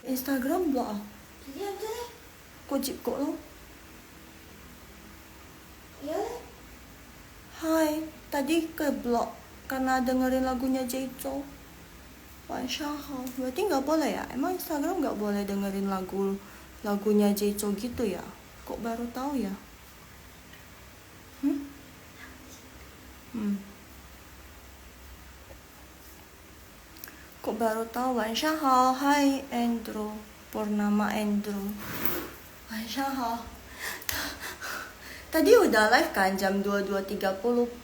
Instagram blok ah? Iya aja deh. Kok chip kok lo? Iya deh. Hai, tadi ke blok karena dengerin lagunya Jaico. Wanshahao, berarti nggak boleh ya? Emang Instagram nggak boleh dengerin lagunya Jaico gitu ya? Kok baru tahu ya? Kok baru tahu? Wanshahao, hai Andrew, Purnama Andrew. Wanshahao. Tadi udah live kan jam 22.30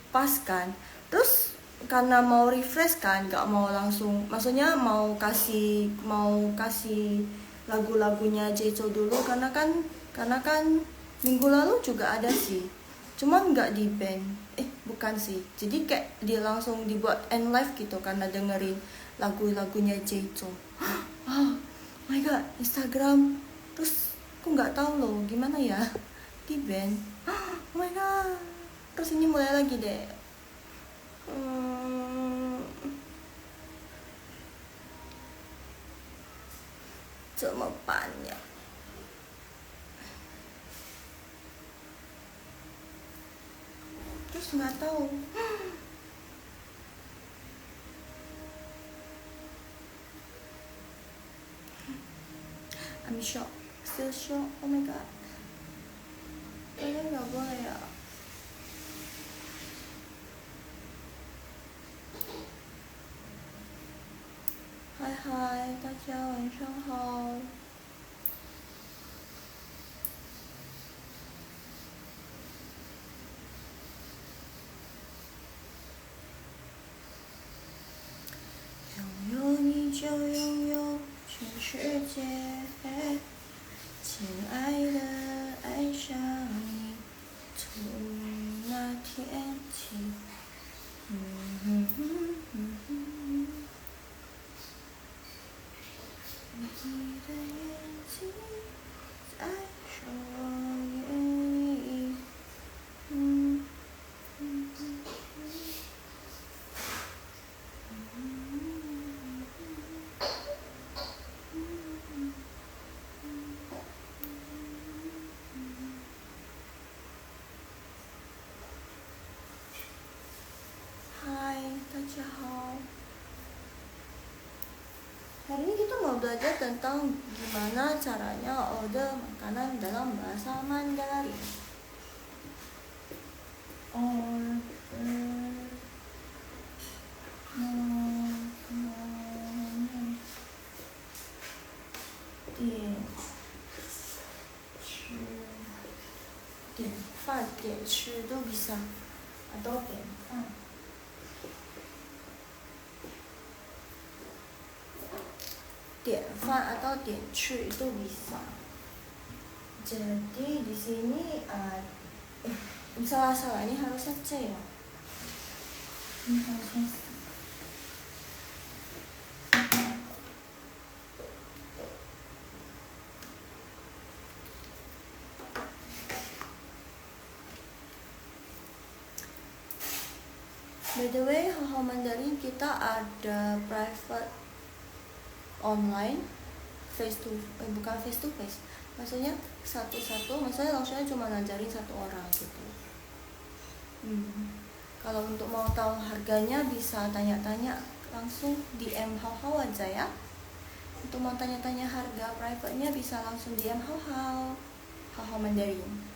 pas kan? Terus karena mau refresh kan, nggak mau langsung, maksudnya mau kasih lagu-lagunya Jaico dulu karena kan minggu lalu juga ada sih, cuman nggak di band, bukan sih, jadi kayak dia langsung dibuat end live gitu karena dengerin lagu-lagunya Jaico. Oh my god, Instagram, terus aku nggak tahu loh gimana ya di band. Oh my god, terus ini mulai lagi deh. Cuma banyak. Terus nggak tahu. I'm shocked, still shocked. Oh my god. Kayaknya nggak boleh ya. Hai, 大家晚上好。拥有你就拥有全世界，亲爱的，爱上你，从那天起。你的眼睛在说我愿意。Hai, 大家好。Hari ini kita mau belajar tentang gimana caranya order makanan dalam bahasa Mandarin. Order 点吃都bisa atau 点饭。点饭 atau 点吃 itu bisa. Jadi di sini salah ini harusnya C ya. Ini harusnya C. By the way, Haho Mandarin kita ada private online, bukan face to face, maksudnya satu-satu, maksudnya langsungnya cuma ngajarin satu orang gitu. Kalau untuk mau tahu harganya bisa tanya-tanya langsung DM Haho aja ya. Untuk mau tanya-tanya harga private-nya bisa langsung DM Haho Mandarin.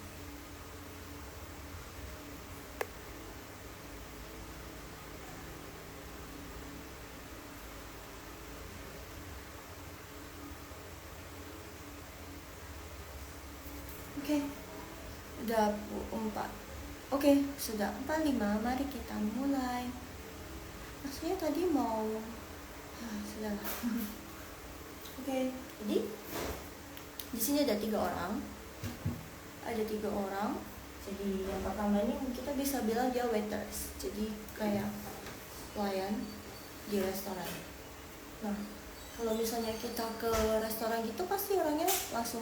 Oke, udah 4. Oke, sudah 45. Mari kita mulai. Maksudnya tadi mau sudahlah. Oke, jadi di sini ada 3 orang. Ada 3 orang. Jadi yang pertama ini kita bisa bilang dia waiters. Jadi kayak pelayan di restoran. Nah, kalau misalnya kita ke restoran gitu pasti orangnya langsung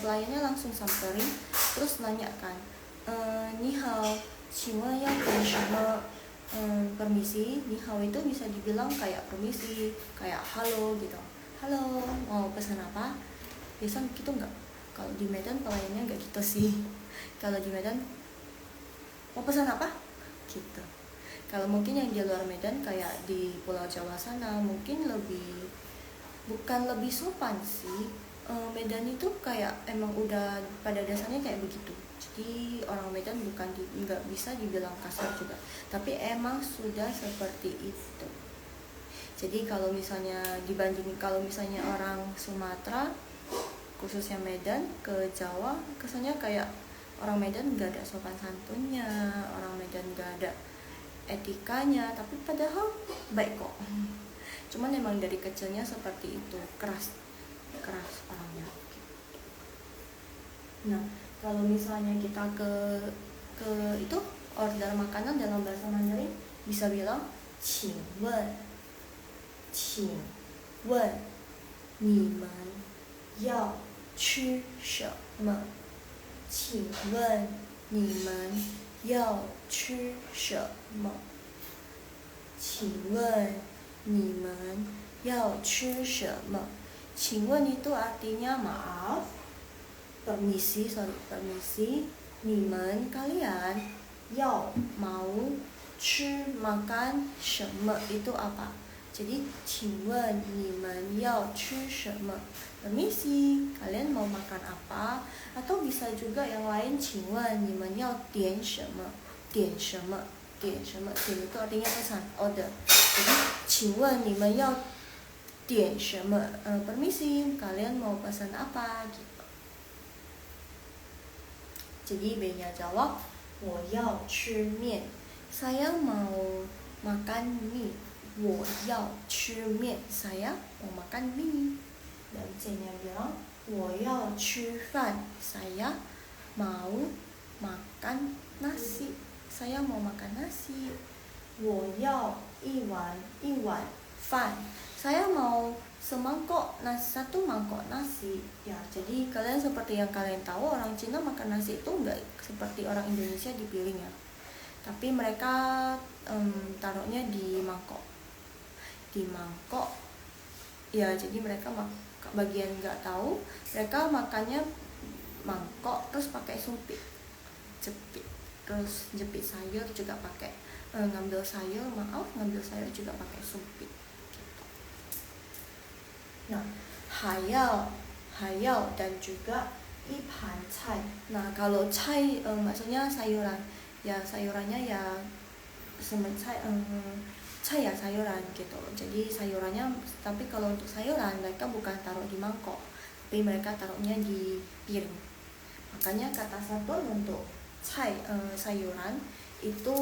pelayannya langsung samperin terus nanya kan, ni hao, 请问要点什么? Permisi, ni hao itu bisa dibilang kayak permisi, kayak halo gitu. halo mau pesan apa, biasa gitu nggak. Kalau di Medan pelayannya nggak gitu sih. Kalau di Medan mau pesan apa gitu. Kalau mungkin yang di luar Medan kayak di Pulau Jawa sana mungkin lebih, bukan lebih sopan sih. Medan itu kayak emang udah pada dasarnya kayak begitu. Jadi orang Medan bukan nggak bisa dibilang kasar juga, tapi emang sudah seperti itu. Jadi kalau misalnya dibanding, kalau misalnya orang Sumatera khususnya Medan ke Jawa, kesannya kayak orang Medan gak ada sopan santunnya, orang Medan gak ada etikanya, tapi padahal baik kok. Cuman emang dari kecilnya seperti itu, keras keras orangnya. Nah, kalau misalnya kita ke itu order makanan dalam bahasa Mandarin bisa bilang 请问你们要吃什么？请问你们要吃什么？请问你们要吃什么？请问 itu artinya maaf, permisi, permisi. 你们 kalian, 要 mau, 吃 makan, 什么 itu apa? Jadi 请问你们要吃什么？ permisi, kalian mau makan apa? Atau bisa juga yang lain 请问你们要点什么？点什么？点什么？点 itu artinya pesan, order. Jadi 请问你们要点什么？permisi, kalian mau pesan apa gitu. Jadi B-nya jawab 我要吃面, saya mau makan mie. 我要吃面, saya mau makan mie. Dan C-nya bilang 我要吃饭, saya mau makan nasi. Saya mau makan nasi. 我要一碗饭, saya mau semangkok nasi, satu mangkok nasi. Ya, jadi kalian seperti yang kalian tahu, orang Cina makan nasi itu enggak seperti orang Indonesia di piring ya, tapi mereka taruhnya di mangkok. Di mangkok. Ya, jadi mereka bagian nggak tahu, mereka makannya mangkok terus pakai sumpit, jepit, terus jepit sayur juga pakai ngambil sayur juga pakai sumpit gitu. Nah, hayao dan juga ipan cai. Nah, kalau cai maksudnya sayuran, ya sayurannya ya semencai cai ya sayuran gitu. Jadi sayurannya, tapi kalau untuk sayuran mereka bukan taruh di mangkok, tapi mereka taruhnya di piring. Makanya kata satu untuk cai sayuran itu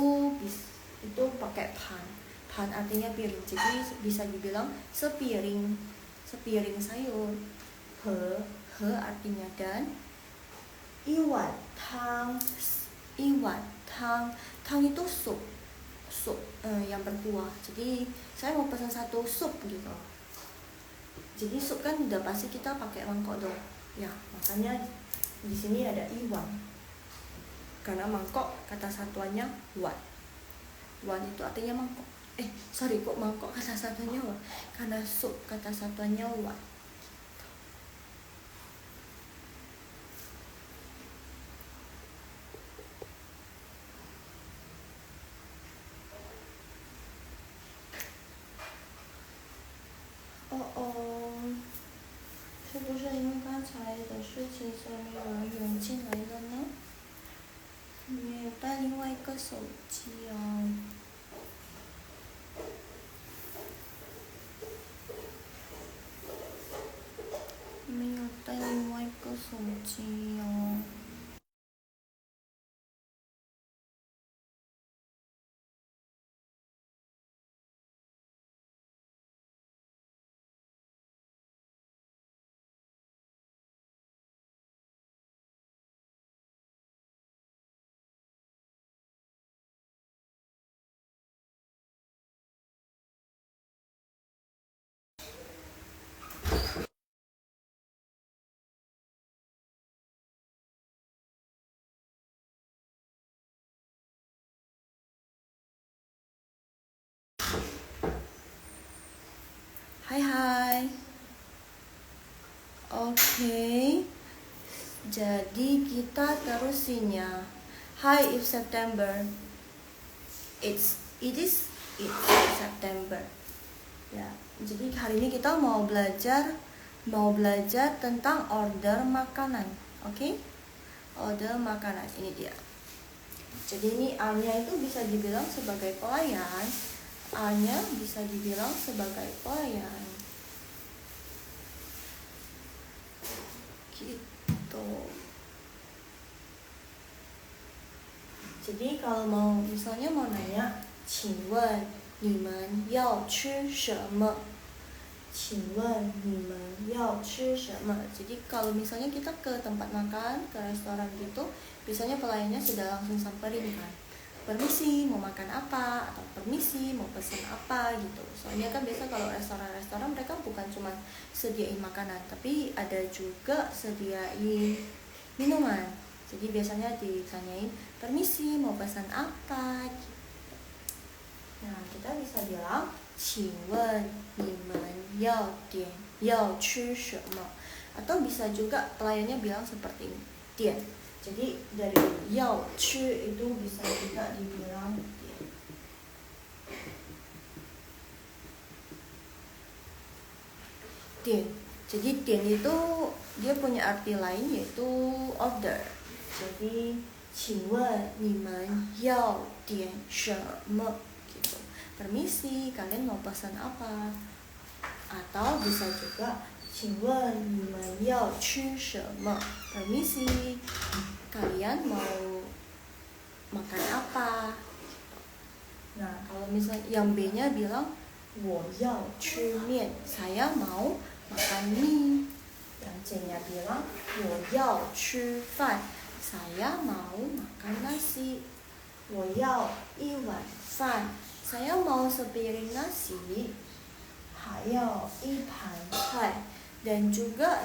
pakai pan. Pan artinya piring. Jadi bisa dibilang sepiring sayur. He artinya dan. Iwan tang. Tang itu sup yang berkuah. Jadi saya mau pesan satu sup gitu. Jadi sup kan udah pasti kita pakai mangkok dong. Ya, makanya di sini ada iwan. Karena mangkok kata satuannya wan. Wan itu artinya mangkok. Kok mangkok kata satuannya wan? Karena sup kata satuannya wan.是不是因为刚才的事情所以没有人涌进来了呢？没有带另外一个手机哦。没有带另外一个手机哦。嗨嗨， Oke. Jadi kita terusinnya. Hi, it's September. It's September. Ya, jadi hari ini kita mau belajar tentang order makanan. Oke? Order makanan ini dia. Jadi ini A-nya itu bisa dibilang sebagai pelayan. A-nya bisa dibilang sebagai pelayan. Gitu. Jadi kalau misalnya mau nanya, 请问你们要吃什么？请问你们要吃什么？ Jadi kalau misalnya kita ke tempat makan, ke restoran gitu, biasanya pelayannya sudah langsung samperin kan. Permisi, mau makan apa? Atau permisi, mau pesan apa gitu. Soalnya kan biasa kalau restoran-restoran mereka bukan cuma sediain makanan, tapi ada juga sediain minuman. Jadi biasanya ditanyain, permisi, mau pesan apa? Gitu. Nah, kita bisa bilang, 请问你们要吃什么? Atau bisa juga pelayannya bilang seperti ini, 点. Jadi dari 要吃 itu bisa juga dibilang 点. Jadi 点itu dia punya arti lain yaitu order. Jadi 请问你们要点什么? Gitu. Permisi, kalian mau pesan apa? Atau bisa juga 请问你们要吃什么? Permisi, kalian mau makan apa? Nah, kalau misalnya yang B-nya bilang 我要吃面, saya mau makan mie. Yang C-nya bilang 我要吃饭, saya mau makan nasi. 我要一碗饭, saya mau sepiring nasi. 还要一盘菜. Dan juga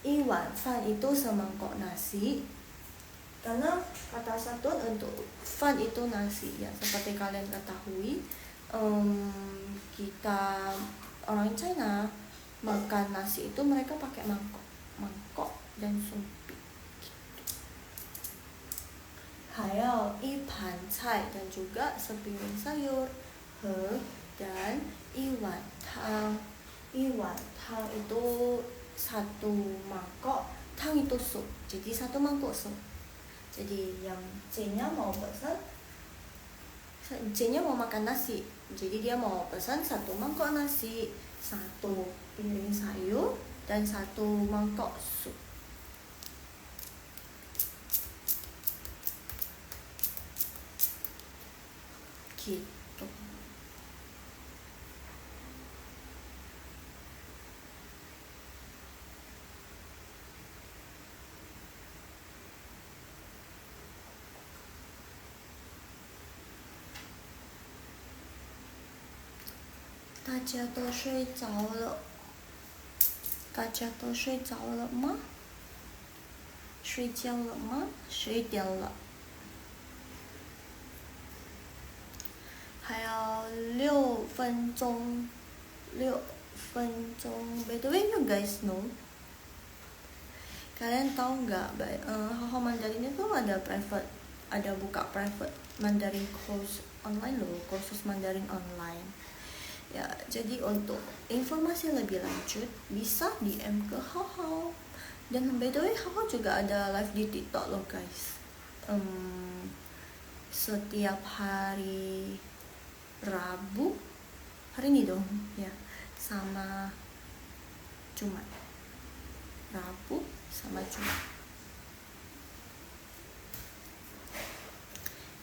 一碗饭 itu semangkok nasi. Karena kata satun untuk fan itu nasi ya, seperti kalian ketahui, kita orang China makan nasi itu mereka pakai mangkok dan sumpit gitu. 还要一盘菜 dan juga sepiring sayur, dan 一碗汤. 一碗汤 itu satu mangkok, tang itu sup, jadi satu mangkok sup. Jadi yang C-nya mau pesan, C-nya mau makan nasi, jadi dia mau pesan satu mangkok nasi, satu piring sayur, dan satu mangkok sup. Gitu. Daja 大家都睡着了. 大家都睡着了吗? 睡觉了吗? 10点了. 还有6分钟. By the way, you guys know, kalian tahu nggak, Haho Mandarin itu ada buka private Mandarin course online loh, kursus Mandarin online. Ya, jadi untuk informasi lebih lanjut bisa DM ke Haho. Dan by the way, Haho juga ada live di TikTok loh guys. Setiap hari Rabu, hari ini dong ya, sama Jumat. Rabu sama Jumat.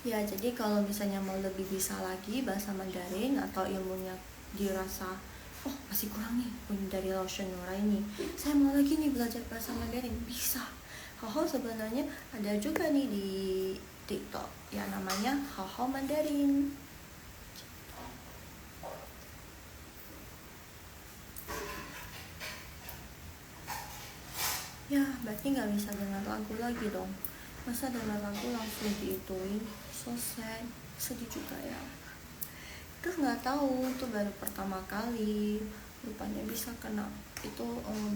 Ya, jadi kalau misalnya mau lebih bisa lagi bahasa Mandarin atau ilmunya dirasa, oh masih kurang nih dari Laotian Nuraini, saya mau lagi nih belajar bahasa Mandarin, bisa. Haho sebenarnya ada juga nih di TikTok ya, namanya Haho Mandarin. Ya, berarti nggak bisa dengar lagu lagi dong. Masa dengar lagu langsung diituin, so sad, sedih juga ya. Terus nggak tahu, itu baru pertama kali rupanya bisa kena itu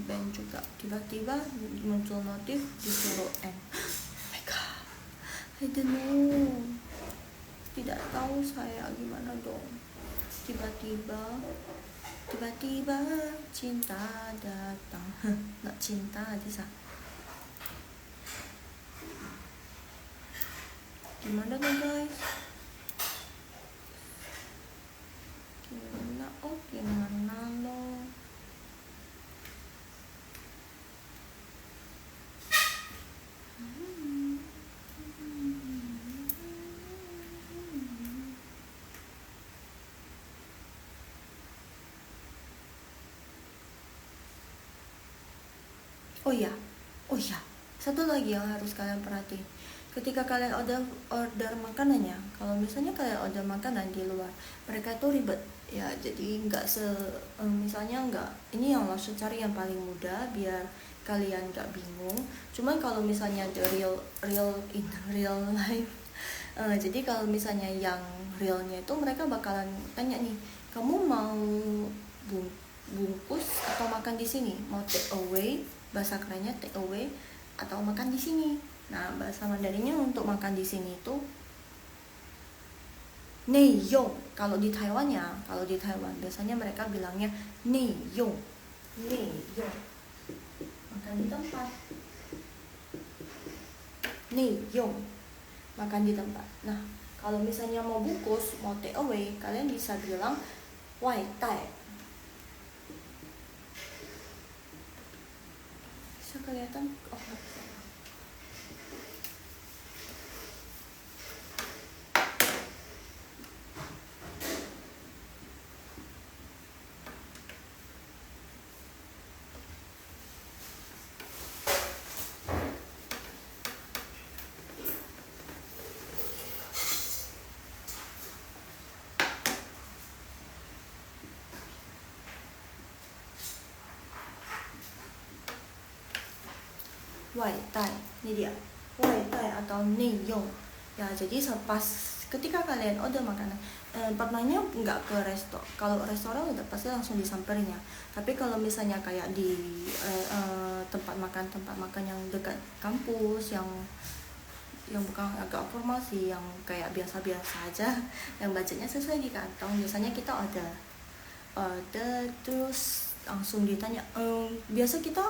ban juga. Tiba-tiba muncul notif disuruh end. Oh my god, I don't know, tidak tahu saya gimana dong. Tiba-tiba cinta datang. Nggak cinta aja sah. Gimana dong guys? Gimana lo? Oh iya, satu lagi yang harus kalian perhatiin. Ketika kalian order makanannya, kalau misalnya kalian order makanan di luar, mereka itu ribet ya. Jadi nggak misalnya nggak, ini yang langsung cari yang paling mudah biar kalian nggak bingung. Cuman kalau misalnya the real life, jadi kalau misalnya yang realnya itu mereka bakalan tanya nih, kamu mau bungkus atau makan di sini, mau take away, bahasa kerennya take away, atau makan di sini. Nah, bahasa Mandarinnya untuk makan di sini itu neiyong. Kalau di Taiwan biasanya mereka bilangnya neiyong. Makan di tempat. Neiyong. Makan di tempat. Nah, kalau misalnya mau bungkus, mau take away, kalian bisa bilang wai tai. Bisa kelihatan? Oh, wai tai, ini dia wai tai atau neiyong ya. Jadi pas ketika kalian order makanan, pernahnya nggak ke kalau restoran udah pasti langsung disamperin ya. Tapi kalau misalnya kayak di tempat makan yang dekat kampus, yang bukan agak formal sih, yang kayak biasa-biasa aja, yang budgetnya sesuai di kantong, biasanya kita order terus langsung ditanya, biasa kita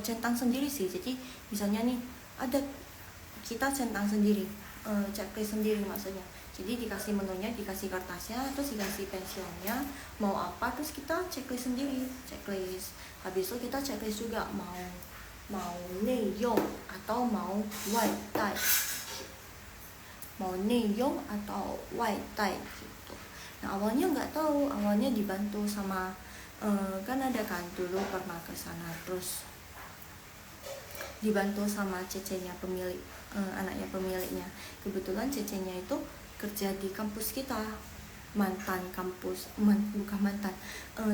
centang sendiri sih. Jadi misalnya nih ada, kita centang sendiri, checklist sendiri maksudnya. Jadi dikasih menunya, dikasih kertasnya, terus dikasih pensilnya, mau apa, terus kita checklist sendiri, habis itu kita checklist juga mau neiyong atau mau wai tai, gitu. Nah, awalnya nggak tahu, awalnya dibantu sama kan ada kan dulu pernah ke sana, terus dibantu sama cecenya pemilik, anaknya pemiliknya. Kebetulan cecenya itu kerja di kampus kita,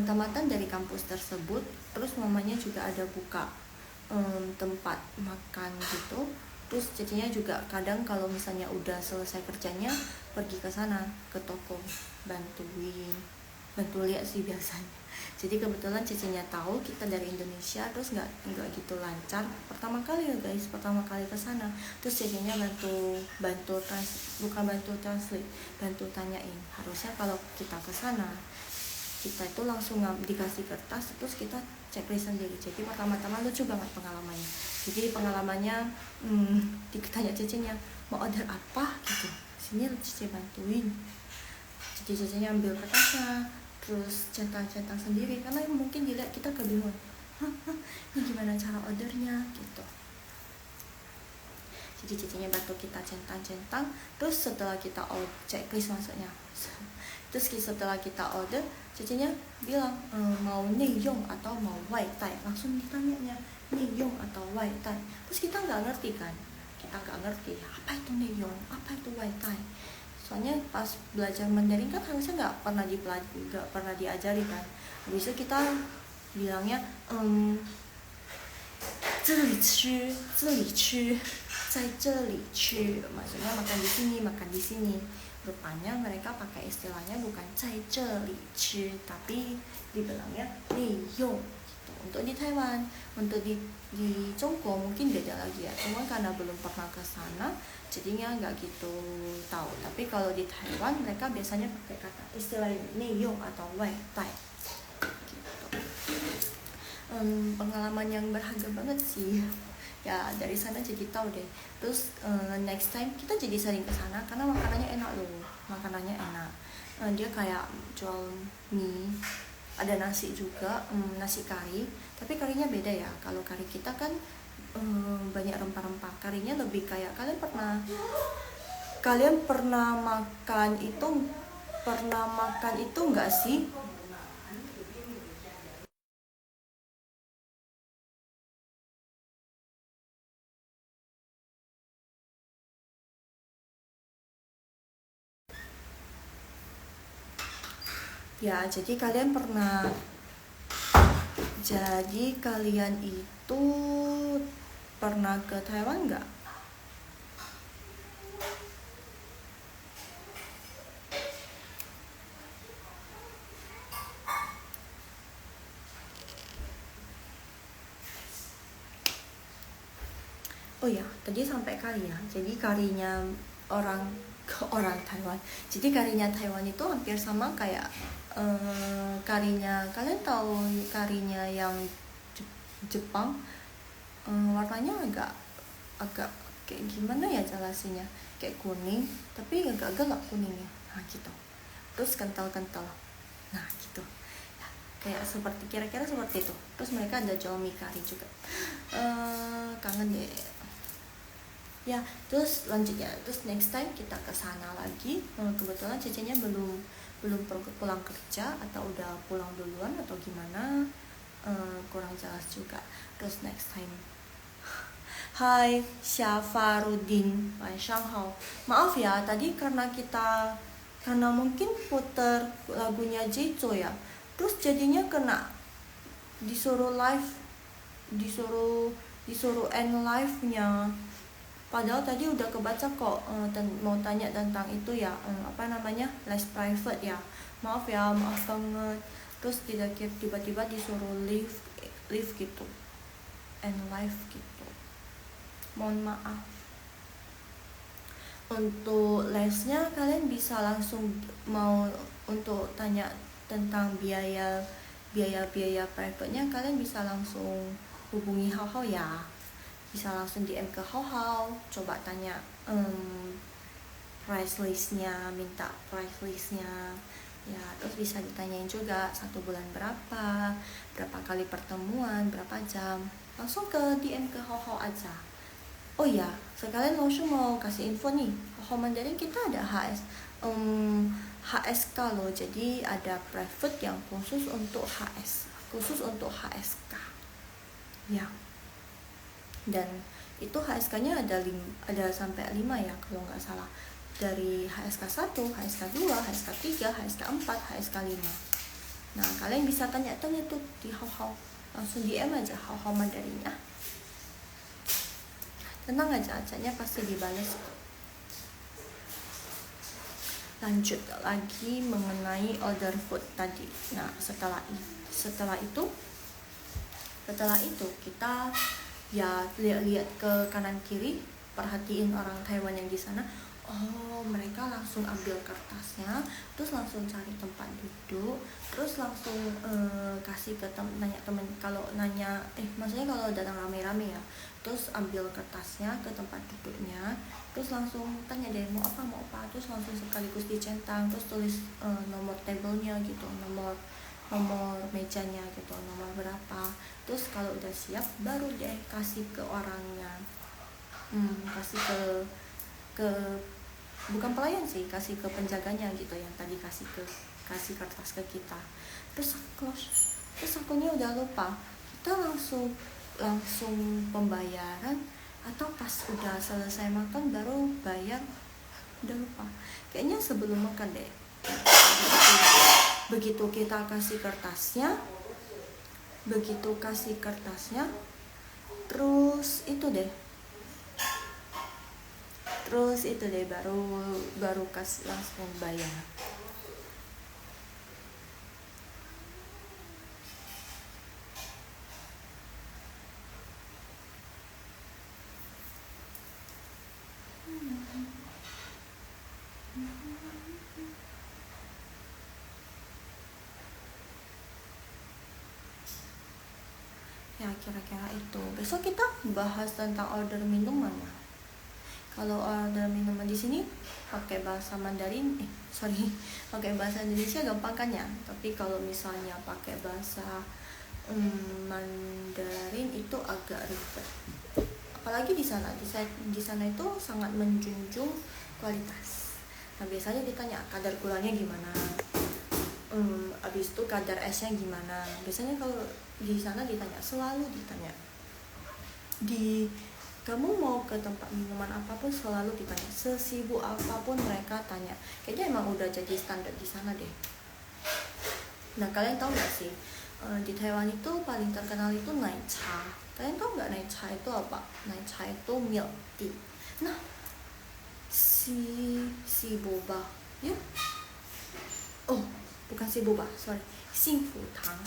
tamatan dari kampus tersebut. Terus mamanya juga ada buka tempat makan gitu. Terus cecenya juga kadang kalau misalnya udah selesai kerjanya pergi ke sana, ke toko, bantu lihat sih biasanya. Jadi kebetulan cecenya tahu kita dari Indonesia, terus nggak gitu lancar pertama kali ya guys, pertama kali ke sana. Terus cecenya bantu translate, bantu tanyain. Harusnya kalau kita ke sana, kita itu langsung dikasih kertas, terus kita checklist sendiri. Jadi pertama-tama lucu banget pengalamannya. Jadi pengalamannya ditanya cecenya mau order apa gitu, sini cece bantuin. Jadi cecenya ambil kertasnya, terus centang-centang sendiri, karena mungkin dilihat kita kebingungan, ini gimana cara ordernya gitu. Jadi cecenya bantu kita centang-centang. Terus setelah kita checklist maksudnya, terus setelah kita order, cecenya bilang mau neiyong atau mau wai tai. Langsung ditanyanya neiyong atau wai tai. Terus kita nggak ngerti kan, apa itu neiyong, apa itu wai tai. Soalnya pas belajar Mandarin kan harusnya nggak pernah diajari kan. Habis itu kita bilangnya 这里吃在这里吃, maksudnya makan di sini. rupanya mereka pakai istilahnya bukan 在这里吃 tapi dibilangnya 利用gitu. Untuk di Taiwan, untuk di Jongko mungkin beda lagi ya, cuma karena belum pernah ke sana jadinya nggak gitu tahu. Tapi kalau di Taiwan mereka biasanya pakai kata istilah 利用 atau 外带gitu. Pengalaman yang berharga banget sih ya, dari sana jadi tahu deh. Terus next time kita jadi sering ke sana karena makanannya enak loh, makanannya enak. Dia kayak jual mie, ada nasi juga, nasi kari, tapi karinya beda ya. Kalau kari kita kan banyak rempah-rempah, karinya lebih kayak kalian pernah makan itu nggak sih? Ya, jadi kalian itu pernah ke Taiwan nggak? Oh ya, tadi sampai kari ya. Jadi karinya orang orang Taiwan. Jadi karinya Taiwan itu hampir sama kayak karinya, kalian tahu karinya yang Jepang, warnanya agak agak kayak gimana ya jelasinnya, kayak kuning tapi agak gelap kuningnya, nah gitu. Terus kental-kental, nah gitu. Kayak seperti kira-kira seperti itu. Terus mereka ada jual mie kari juga. Kangen deh ya. Terus lanjutnya, terus next time kita ke sana lagi. Kebetulan cecenya belum pulang kerja atau udah pulang duluan atau gimana, kurang jelas juga. Terus next time, Hai Syafarudin, Shanghai. Maaf ya tadi karena mungkin puter lagunya Jizo ya, terus jadinya kena disuruh live, disuruh end live nya. Padahal tadi udah kebaca kok, mau tanya tentang itu ya, apa namanya, les private ya. Maaf ya, maaf banget. Terus tiba-tiba disuruh live gitu, end live gitu. Mohon maaf. Untuk lesnya kalian bisa langsung, mau untuk tanya tentang biaya private-nya kalian bisa langsung hubungi Hao Hao ya. Bisa langsung DM ke Hao Hao, coba tanya price listnya, minta price listnya ya. Terus bisa ditanyain juga 1 bulan berapa kali pertemuan, berapa jam. Langsung ke DM ke Hao Hao aja. Oh ya, sekalian langsung mau kasih info nih, Hao Hao Mandarin kita ada HSK loh. Jadi ada private yang khusus untuk HSK ya. Dan itu HSK-nya ada sampai 5 ya kalau nggak salah. Dari HSK 1, HSK 2, HSK 3, HSK 4, HSK 5. Nah, kalian bisa tanya-tanya tuh di Hao Hao. Langsung DM aja Hao Hao Mandarin ya. Tenang aja, acanya pasti dibalas. Lanjut lagi mengenai order food tadi. Nah, setelah itu kita ya lihat ke kanan kiri, perhatiin orang Taiwan yang di sana. Oh, mereka langsung ambil kertasnya, terus langsung cari tempat duduk, terus langsung kasih ke nanya temen. Kalau nanya maksudnya kalau datang rame-rame ya, terus ambil kertasnya ke tempat duduknya, terus langsung tanya deh mau apa, terus langsung sekaligus dicentang, terus tulis nomor tabelnya gitu, nomor mejanya gitu, nomor berapa. Terus kalau udah siap baru deh kasih ke orangnya, kasih ke bukan pelayan sih, kasih ke penjaganya gitu yang tadi kasih kertas ke kita. Terus akunya udah lupa, kita langsung pembayaran atau pas udah selesai makan baru bayar, udah lupa. Kayaknya sebelum makan deh. Begitu kita kasih kertasnya, terus itu deh, Terus itu deh baru kas langsung bayar. Ya kira-kira itu. Besok kita bahas tentang order minuman ya. Kalau order minuman di sini pakai bahasa Mandarin, pakai bahasa Indonesia gampang kan ya. Tapi kalau misalnya pakai bahasa Mandarin itu agak ribet. Apalagi di sana itu sangat menjunjung kualitas. Nah biasanya ditanya kadar gulanya gimana, habis itu kadar esnya gimana. Biasanya kalau di sana selalu ditanya. Kamu mau ke tempat minuman apapun selalu ditanya, sesibuk apapun mereka tanya. Kayaknya emang udah jadi standar di sana deh. Nah kalian tahu nggak sih, di Taiwan itu paling terkenal itu Naicha. Kalian tahu nggak Naicha itu apa? Naicha itu milk tea. Nah si boba, ya? Oh bukan si boba, sorry. Xingfu tang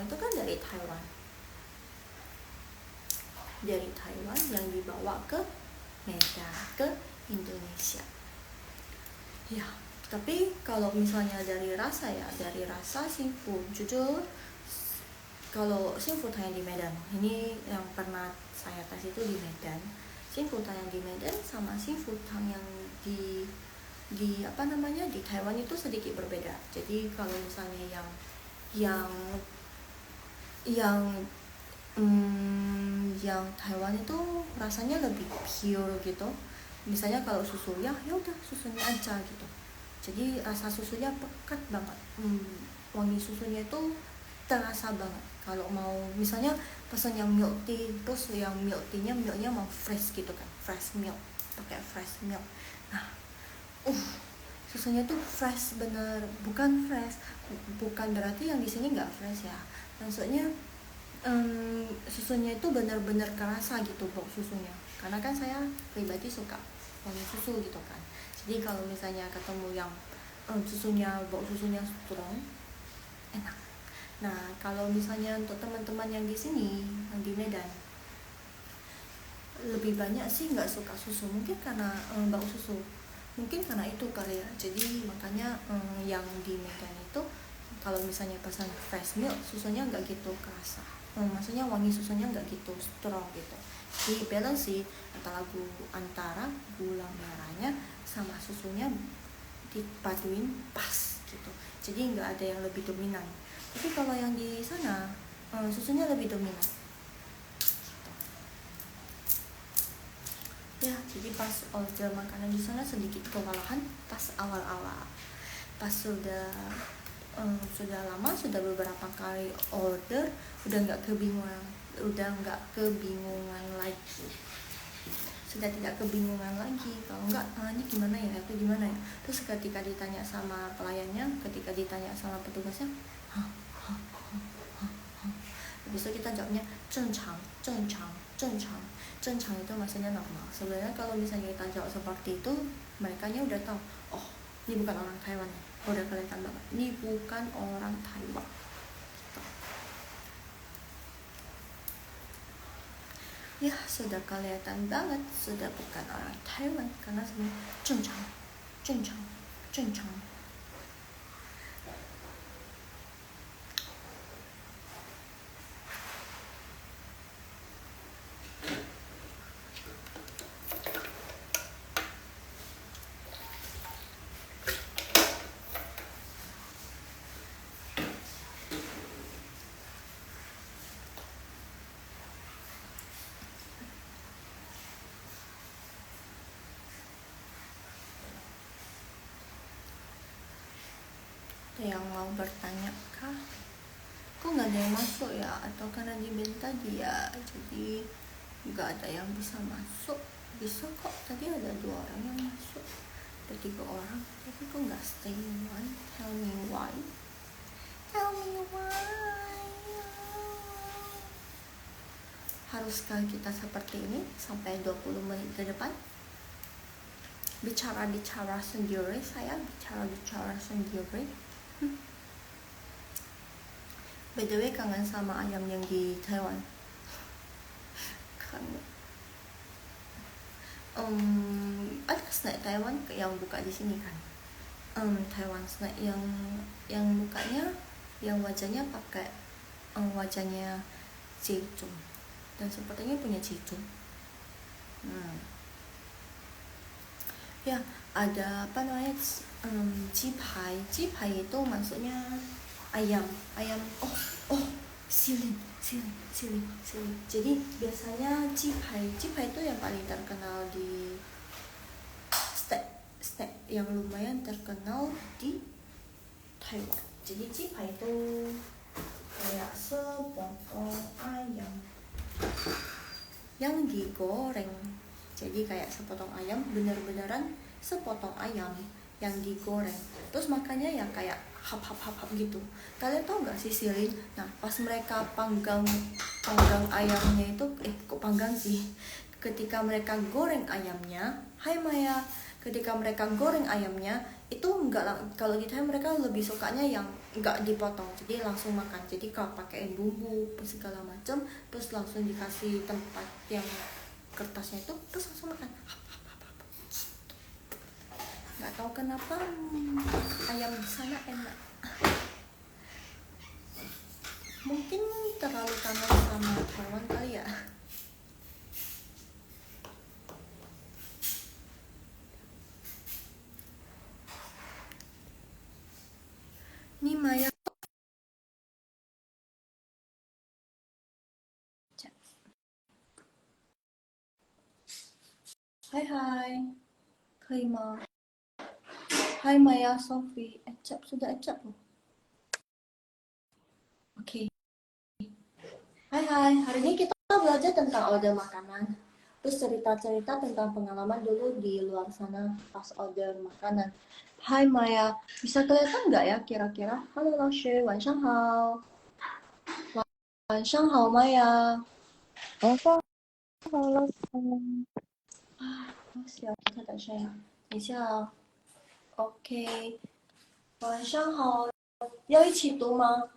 itu kan dari Taiwan. Dari Taiwan yang dibawa ke Medan, ke Indonesia. Ya, tapi kalau misalnya dari rasa Xingfu, jujur kalau Xingfu Tang yang di Medan, ini yang pernah saya tes itu di Medan. Xingfu Tang yang di Medan sama Xingfu Tang yang di Taiwan itu sedikit berbeda. Jadi kalau misalnya yang Taiwan itu rasanya lebih pure gitu. Misalnya kalau susu ya udah susunya aja gitu. Jadi rasa susunya pekat banget. Wangi susunya itu terasa banget. Kalau mau misalnya pesan yang milk tea, terus yang milk tea-nya milknya mau fresh gitu kan, fresh milk, pakai fresh milk. Nah, susunya tuh fresh bener, bukan berarti yang di sini nggak fresh ya. Maksudnya susunya itu benar-benar kerasa gitu bau susunya, karena kan saya pribadi suka wangi susu gitu kan. Jadi kalau misalnya ketemu yang bau susunya strong, enak. Nah kalau misalnya untuk teman-teman yang di sini, yang di Medan, lebih banyak sih nggak suka susu, mungkin karena bau susu, mungkin karena itu kali ya. Jadi makanya yang di Medan itu kalau misalnya pesan fresh milk, susunya nggak gitu kerasa. Maksudnya wangi susunya nggak gitu strong gitu. Jadi balance sih antara gula merahnya sama susunya dipaduin pas gitu. Jadi nggak ada yang lebih dominan. Tapi kalau yang di sana susunya lebih dominan. Ya, jadi pas order makanan di sana sedikit kewalahan pas awal-awal. Pas sudah lama, sudah beberapa kali order, udah nggak kebingungan lagi, sudah tidak kebingungan lagi. Kalau nggak ini gimana ya, itu gimana ya. Terus ketika ditanya sama pelayannya, ketika ditanya sama petugasnya, habis itu kita jawabnya正常itu maksudnya normal. Sebenarnya kalau misalnya kita jawab seperti itu, mereka nya udah tahu, oh ini bukan orang Taiwan ya. Udah kelihatan banget, ini bukan orang Taiwan gitu. Ya sudah kelihatan banget sudah bukan orang Taiwan, karena sebenarnya 正常 Ada yang mau bertanya kah? Kok nggak ada yang masuk ya? Atau karena di band tadi ya, jadi nggak ada yang bisa masuk? Bisa kok, tadi ada 2 orang yang masuk, ada 3 orang, tapi kok nggak stay one? Tell me why. Haruskah kita seperti ini sampai 20 menit ke depan? bicara sendiri, saya bicara sendiri. By the way, kangen sama ayam yang di Taiwan. Kangen. Ada snack Taiwan yang buka di sini kan. Taiwan snack yang bukanya, yang wajahnya pakai wajahnya Jeju, dan sepertinya punya Jeju. Ya, ada apa namanya, jipai itu maksudnya ayam. Silin. Jadi biasanya jipai itu yang paling terkenal di steak yang lumayan terkenal di Taiwan. Jadi jipai itu kayak sepotong ayam yang digoreng. Jadi kayak sepotong ayam, bener-beneran sepotong ayam yang digoreng. Terus makannya ya kayak hap gitu. Kalian tau gak sih silin? Nah, pas mereka panggang ayamnya itu, kok panggang sih? Ketika mereka goreng ayamnya, hai Maya, ketika mereka goreng ayamnya itu enggak, kalau gitu mereka lebih sukanya yang enggak dipotong, jadi langsung makan. Jadi kalau pakai bumbu segala macam, terus langsung dikasih tempat yang kertasnya itu, terus langsung makan. Nggak tahu kenapa ayam di sana enak. Mungkin terlalu kangen sama Taiwan kali ya. Nih Maya. Hai, 可以吗？Hai Maya, Sophie, sudah acap loh. Oke. Hai, hari ini kita belajar tentang order makanan. Terus cerita-cerita tentang pengalaman dulu di luar sana pas order makanan. Hai Maya, bisa kelihatan nggak ya kira-kira? Halo Laoshi, 晚上好。晚上好Maya。晚上好，老师。小看等声音，等一下哦。OK，晚上好，要一起读吗？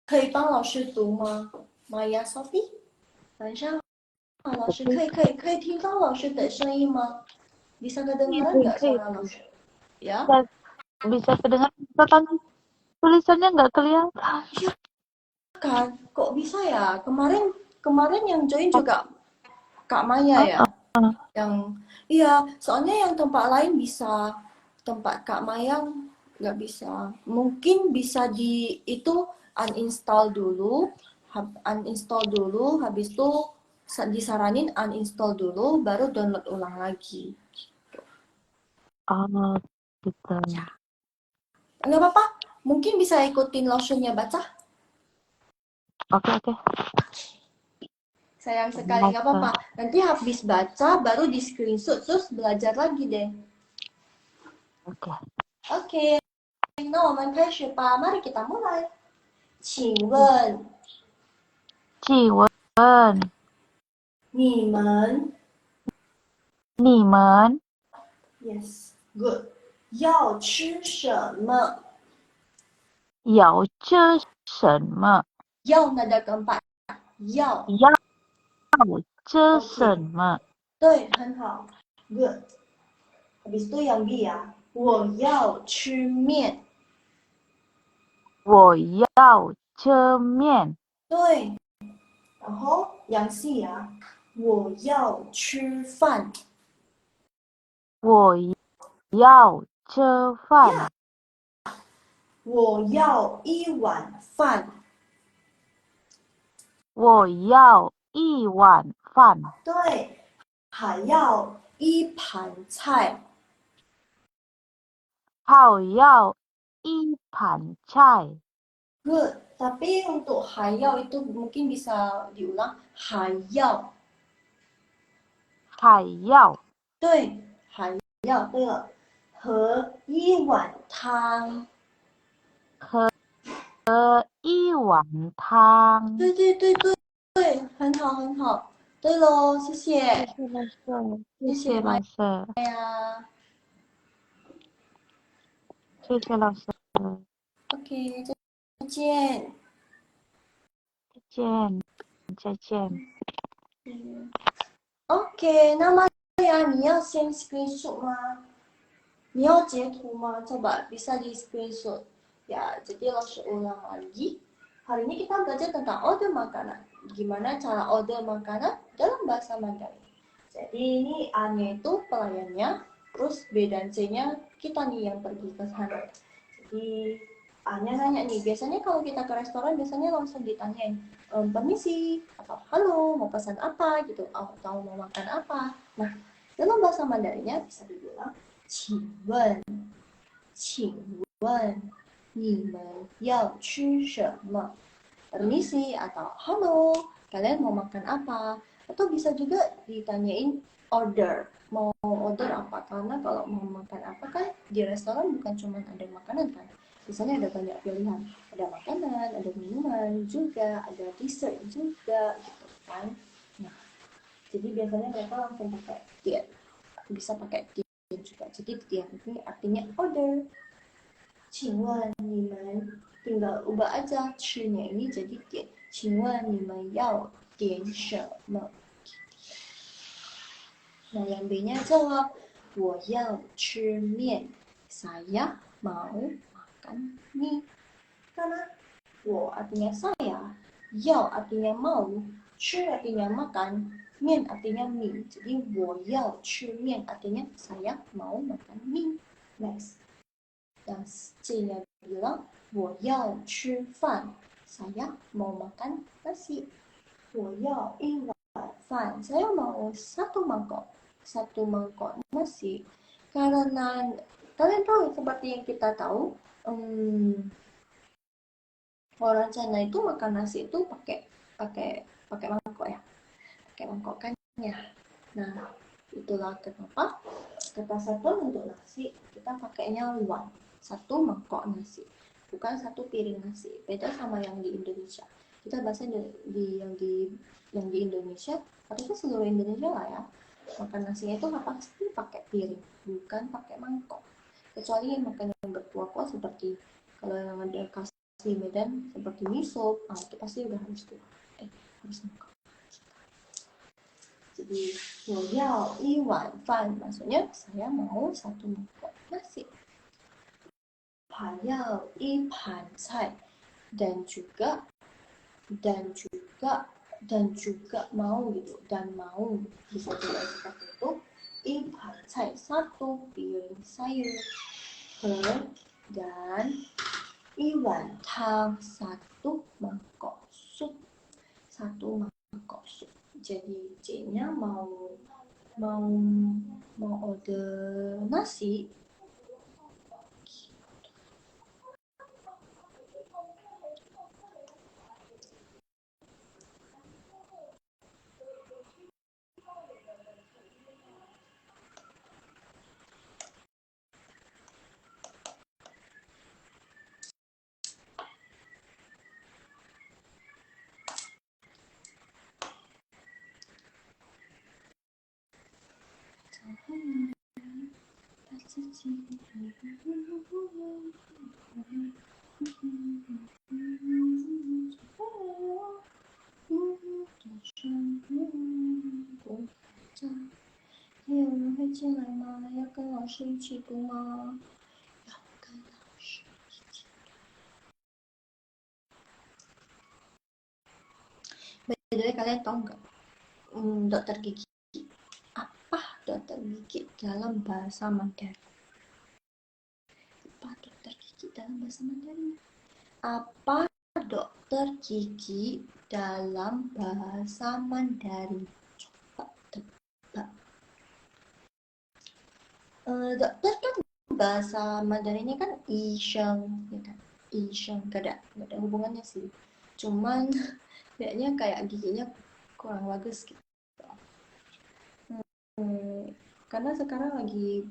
可以帮老师读吗？Maya Sophie，晚上好，老师，可以听到老师的声音吗？Bisa kedengaran nggak suara langsung? Ya? Bisa kedengar, tapi tulisannya nggak kelihatan. Iya kan? Kok bisa ya? Kemarin yang join juga Kak Maya ya? Yang iya, soalnya yang tempat lain bisa, tempat Kak Maya nggak bisa. Mungkin bisa di itu uninstall dulu, habis itu disaranin uninstall dulu, baru download ulang lagi. Oh, gitu. Ya. Nggak apa-apa, mungkin bisa ikutin lotionnya baca. Oke. Sayang sekali, nggak apa-apa. Nanti habis baca, baru di screenshot, terus belajar lagi deh. Oke. 那我们开始吧，Mari kita mulai. 请问你们 Yes, good. 要吃什么？要吃什么？要 nada keempat. 要吃什么？对，很好。Good. Habis itu yang B ya. 我要吃面。我要吃面。对。然后yang C ya. 我要吃饭。我要吃饭。我要一碗饭。我要一碗饭。对，还要一盘菜。还要一盘菜。Good. Tapi untuk hayal itu mungkin bisa diulang. Hayal. 还要。对，hayal. 对了，和一碗汤。喝一碗汤。对，很好。对喽，谢谢，谢谢老师，谢谢谢谢老师，呀。谢谢老师，OK，再见。再见，再见。嗯 OK，那么呀，你要先 screenshot 吗？你要截图吗？Coba bisa di screenshot. Ya, jadi langsung ulang lagi. Hari ini kita belajar tentang order makanan. Gimana cara order makanan dalam bahasa Mandarin. Jadi ini A-nya itu pelayannya, terus B dan C-nya kita nih yang pergi ke sana. Jadi A-nya nanya nih, biasanya kalau kita ke restoran biasanya langsung ditanyain, permisi, atau halo, mau pesan apa gitu, atau mau makan apa. Nah, dalam bahasa Mandarinnya bisa dibilang, 请问请问你们要吃什么？Permisi atau halo, kalian mau makan apa? Atau bisa juga ditanyain order, mau order apa? Karena kalau mau makan apa kan di restoran bukan cuma ada makanan kan. Di sana ada banyak pilihan, ada makanan, ada minuman juga, ada dessert juga gitu kan. Nah, jadi biasanya mereka langsung pakai tian, bisa pakai tian juga. Jadi tian ini artinya order. 请问你们 tinggal ubah aja 吃nya ini jadi 点。请问你们要点什么？Nah yang B-nya jawab 我要吃面 saya mau makan mie karena 我 artinya saya 要 artinya mau 吃 artinya makan 面 artinya mie jadi 我要吃面 artinya saya mau makan mie next yang C-nya bilang 我要吃饭 saya mau makan nasi 我要一碗饭 saya mau satu mangkok nasi karena kalian tahu seperti yang kita tahu orang China itu makan nasi itu pakai pakai pakai mangkok ya pakai mangkok kan ya nah itulah kenapa kata satu untuk nasi kita pakainya wan satu mangkok nasi bukan satu piring nasi beda sama yang di Indonesia kita bahasa yang di Indonesia harusnya seluruh Indonesia lah ya makan nasinya itu pasti pakai piring bukan pakai mangkok kecuali makan yang berkuah-kuah seperti kalau yang ada kasih Medan seperti miso itu pasti udah harus tuh harus mangkok jadi 我要一碗饭 maksudnya saya mau satu mangkok nasi 还要一盘菜 dan juga dan juga dan juga mau gitu dan mau bisa juga seperti itu 一盘菜 satu piring sayur dan 一碗汤 satu mangkok sup satu mangkok sup jadi C-nya mau mau mau order nasi还有人会进来吗？要跟老师一起读吗？要跟老师一起。By the way, kalian tahu nggak dokter gigi apa dokter gigi dalam bahasa Mandarin? Apa dokter gigi dalam bahasa Mandarin? Apa dokter gigi dalam bahasa Mandarin? Coba tebak. Dokter kan bahasa Mandarinnya kan Isheng, ya kan? Isheng gak ada hubungannya sih. Cuman kayaknya kayak giginya kurang bagus gitu. Karena sekarang lagi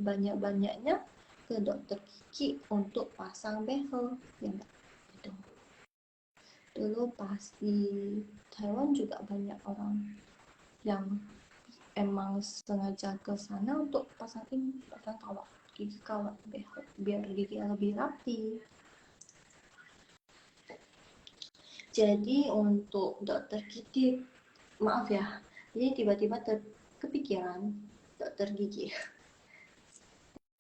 banyak-banyaknya ke dokter gigi untuk pasang behel ya enggak gitu. dulu pas di Taiwan juga banyak orang yang emang sengaja ke sana untuk pasang kawat gigi kawat biar gigi lebih rapi. Jadi untuk dokter gigi, maaf ya, jadi tiba-tiba kepikiran dokter gigi.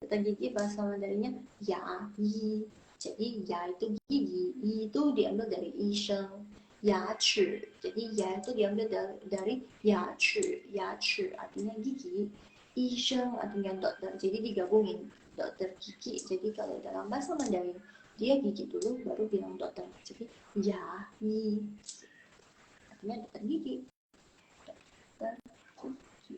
Dokter gigi bahasa Mandarinnya ya, yi. Jadi ya itu gigi, yi itu diambil dari isheng. Ya ci, jadi ya itu diambil dari ya ci artinya gigi, isheng artinya dokter, jadi digabungin dokter gigi. Jadi kalau dalam bahasa Mandarin dia gigi dulu baru bilang dokter. Jadi ya, yi artinya dokter gigi. Dokter gigi.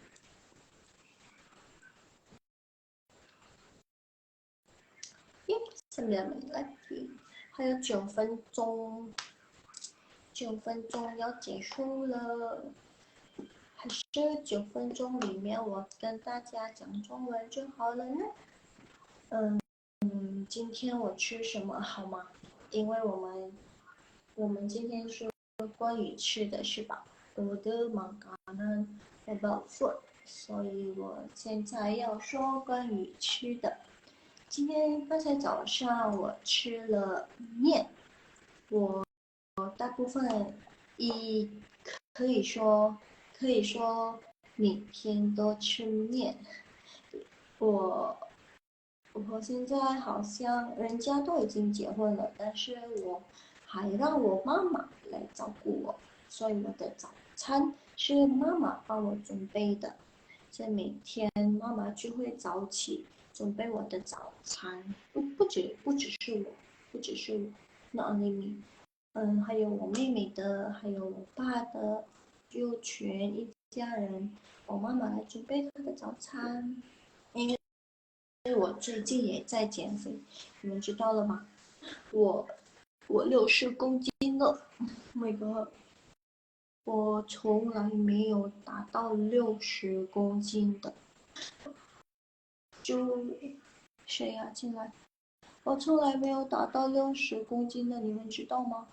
Yep, 9menit lagi，还有9分钟。9分钟要结束了，还是9分钟里面我跟大家讲中文就好了呢？今天我吃什么好吗？因为我们今天是关于吃的是吧？我的 makanan about food， 所以我现在要说关于吃的。刚才早上我吃了面，我大部分一可以说每天都吃面。我我现在好像人家都已经结婚了，但是我还让我妈妈来照顾我，所以我的早餐是妈妈帮我准备的。所以每天妈妈就会早起准备我的早餐，不只是我，not only me，还有我妹妹的，还有我爸的，就全一家人，我妈妈来准备她的早餐。因为我最近也在减肥，你们知道了吗？我60公斤了，Oh my god！我从来没有达到60公斤的。就谁呀、进来？我从来没有达到60公斤的，你们知道吗？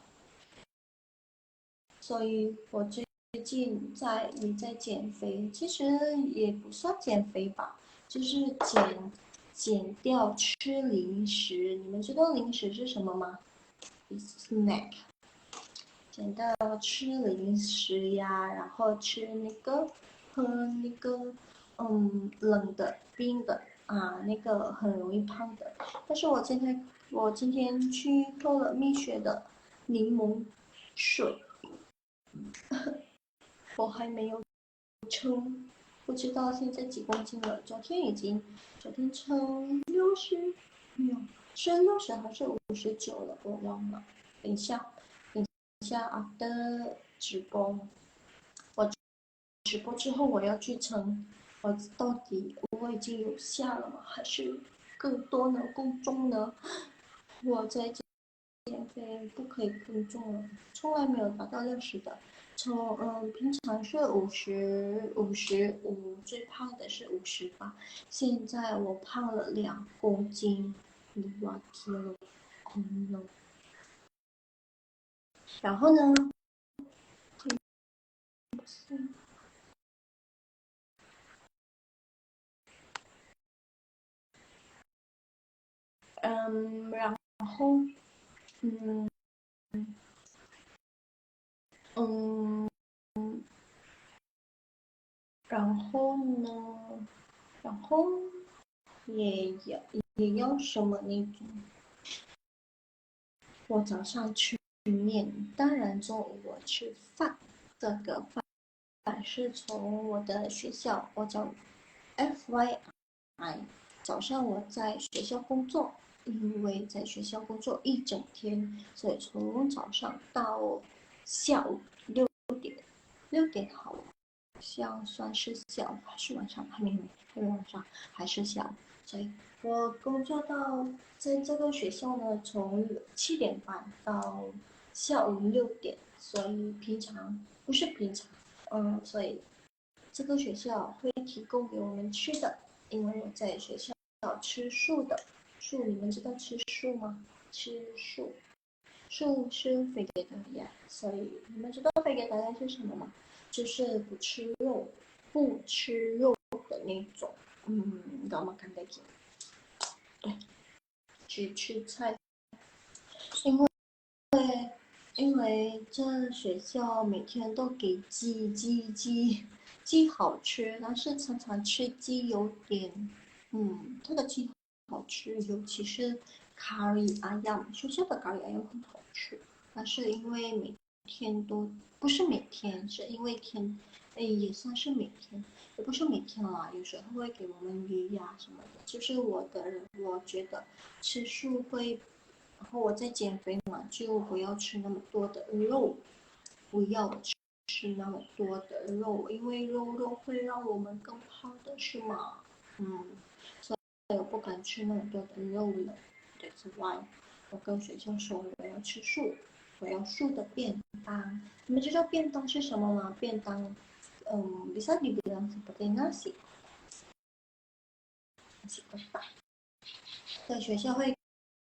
所以我最近也在减肥，其实也不算减肥吧，就是减掉吃零食。你们知道零食是什么吗？snack， 减掉吃零食呀，然后喝那个冷的冰的啊，那个很容易胖的。但是我今天去喝了蜜雪的柠檬水，我还没有称，不知道现在几公斤了。昨天称60，没有，是60还是59了，我忘了。等一下after 直播，我直播之后我要去称，我到底我已经有下了吗？还是更多呢？更重呢？我在减肥不可以更重了，从来没有达到60的。平常是55，最胖的是58，现在我胖了2公斤，2 kilo，然后呢，然后嗯嗯，然后呢，然后也要什么那种。我早上吃面，当然中午我吃饭。这个饭是从我的学校，我叫 FYI，早上我在学校工作，因为在学校工作一整天，所以从早上到下午6点好，像算是下午还是晚上？还没晚上，还是下午。所以我工作到在这个学校呢，从7点半到下午6点，所以不是平常，所以这个学校会提供给我们吃的，因为我在学校吃素的。素，你们知道吃素吗？吃素。素是 vegetarian， 所以你们知道 vegetarian 是什么吗？就是不吃肉的那种，你知道吗？看得见，对，只吃菜，因为因为这学校每天都给鸡好吃，但是常常吃鸡有点，这个鸡好吃，尤其是咖喱阿样，学校的咖喱阿样很好吃，但是因为每天都不是每天，是因为也算是每天，也不是每天啦，有时候会给我们鱼呀什么的。就是我的人，我觉得吃素会。然后我在减肥嘛，就不要吃那么多的肉，不要吃那么多的肉，因为肉会让我们更胖的，是吗？所以我不敢吃那么多的肉了。对，此外，我跟学校说我要吃素，我要素的便当。你们知道便当是什么吗？便当，bisa dibilang seperti nasi kotak。在学校会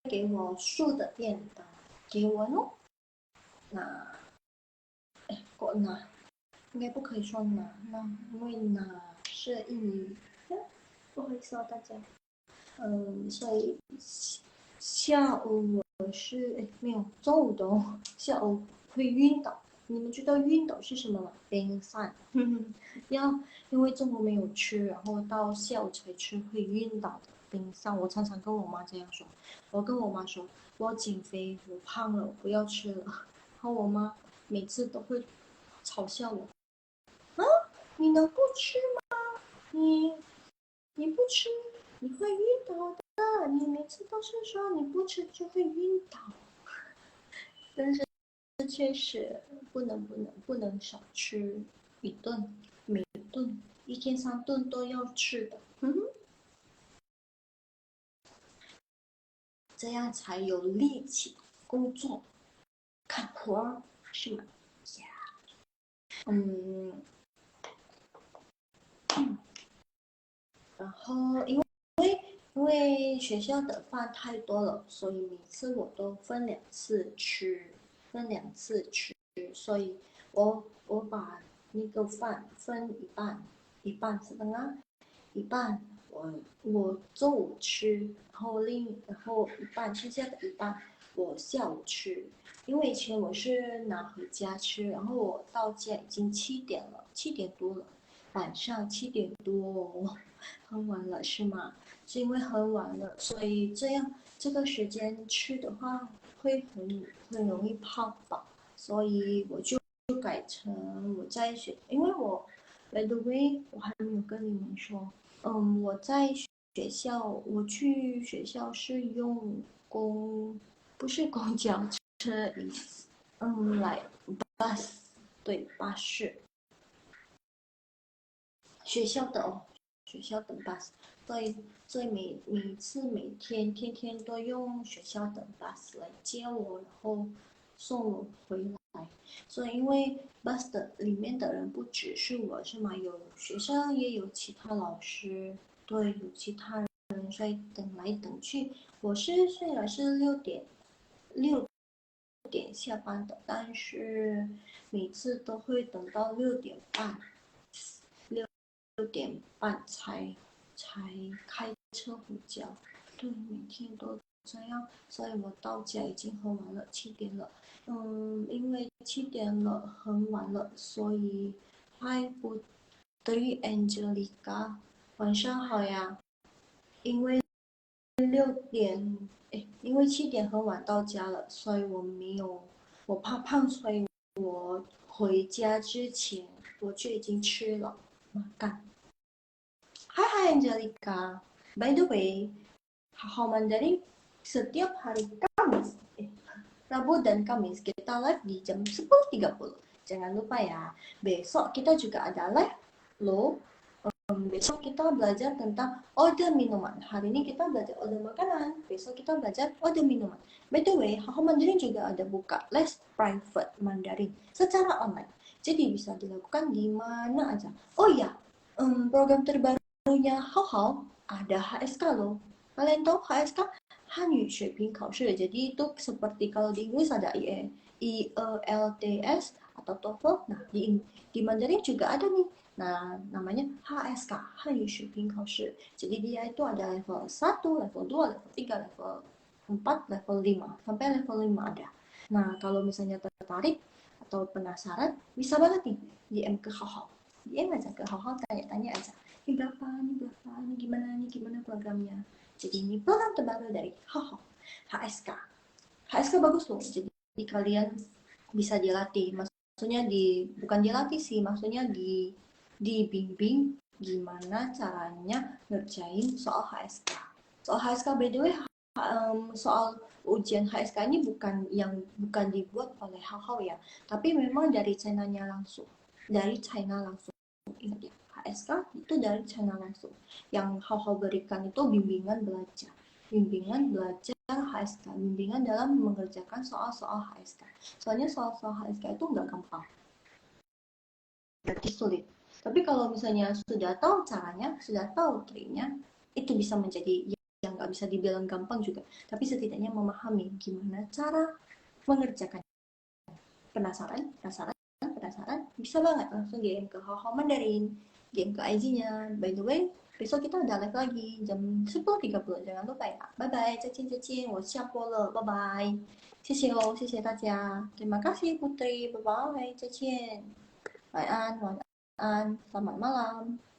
给我素的便当，给我呢。那过拿应该不可以说拿，因为拿是印尼，不好意思哦大家。所以下午我是没有中午的哦，下午会晕倒。你们知道晕倒是什么吗？冰饭，要因为中午没有吃，然后到下午才吃会晕倒的冰饭。我常常跟我妈这样说，我跟我妈说我减肥，我胖了，我不要吃了。然后我妈每次都会嘲笑我，你能不吃吗？你不吃，你会晕倒的。你每次都是说你不吃就会晕倒，但是确实不能少吃一顿，每顿一天3顿都要吃的，这样才有力气工作干活，是吗？嗯，然后因为学校的饭太多了，所以每次我都分两次吃，所以我把那个饭分一半，一半setengah，一半我中午吃，然后剩下的一半我下午吃，因为以前我是拿回家吃，然后我到家已经7点了，7点多了，晚上7点多，很晚了是吗？是因为很晚了，所以这个时间吃的话会很容易胖吧，所以我就改成我在学，因为by the way 我还没有跟你们说，我在学校，我去学校是用不是公交车，来 bus，对，巴士，学校的哦，学校的 bus，所以每天天都用学校的 bus 来接我，然后送我回来。所以因为 bus 的里面的人不只是我是吗？有学生也有其他老师，对，有其他人，所以等来等去，我虽然是6点下班的，但是每次都会等到6点半。6点半才开车回家，对，每天都这样，所以我到家已经很晚了，7点了。因为7点了，很晚了，所以嗨Putri Angelica，晚上好呀。因为因为7点很晚到家了，所以我怕胖，所以我回家之前我就已经吃了。干。Hai Angelica, by the way, Haho Mandarin setiap hari Kamis, Rabu dan Kamis kita live di jam 10.30. Jangan lupa ya, besok kita juga ada live loh. Besok kita belajar tentang order minuman. Hari ini kita belajar order makanan, besok kita belajar order minuman. By the way, Haho Mandarin juga ada buka les private Mandarin secara online. Jadi bisa dilakukan di mana aja. Oh iya, program terbarunya Hao ada HSK loh. Kalian tahu HSK? Hanyu 水平考试. Jadi itu seperti kalau di Inggris ada IELTS atau TOEFL. Nah, di Mandarin juga ada nih. Nah, namanya HSK, Hanyu 水平考试. Jadi dia itu ada level 1, level 2, level 3, level 4, level 5. Sampai level 5 ada. Nah, kalau misalnya tertarik atau penasaran, bisa banget nih DM ke Hao. DM aja ke Hao, tanya-tanya aja. Ini berapa, ini gimana programnya. Jadi ini program terbaru dari HSK. HSK bagus loh. Jadi kalian bisa dilatih. Maksudnya bukan dilatih sih, maksudnya dibimbing gimana caranya ngerjain soal HSK. Soal HSK by the way, soal ujian HSK ini bukan dibuat oleh Hao ya, tapi memang dari China-nya langsung. Dari China langsung. Ingat ya, HSK itu dari China langsung. Yang Hao berikan itu bimbingan belajar HSK, bimbingan dalam mengerjakan soal-soal HSK. Soalnya soal-soal HSK itu nggak gampang, berarti sulit. Tapi kalau misalnya sudah tahu caranya, sudah tahu triknya, itu bisa menjadi yang nggak bisa dibilang gampang juga. Tapi setidaknya memahami gimana cara mengerjakan. Penasaran? Penasaran? Penasaran? Bisa banget langsung DM ke Hao Mandarin, DM ke IG-nya. By the way, besok kita ada live lagi jam 10.30, jangan lupa ya. Bye bye, 再见，我下播了，拜拜。谢谢哦，谢谢大家。Terima kasih Putri, bye bye, 再见。晚安，晚安，selamat malam.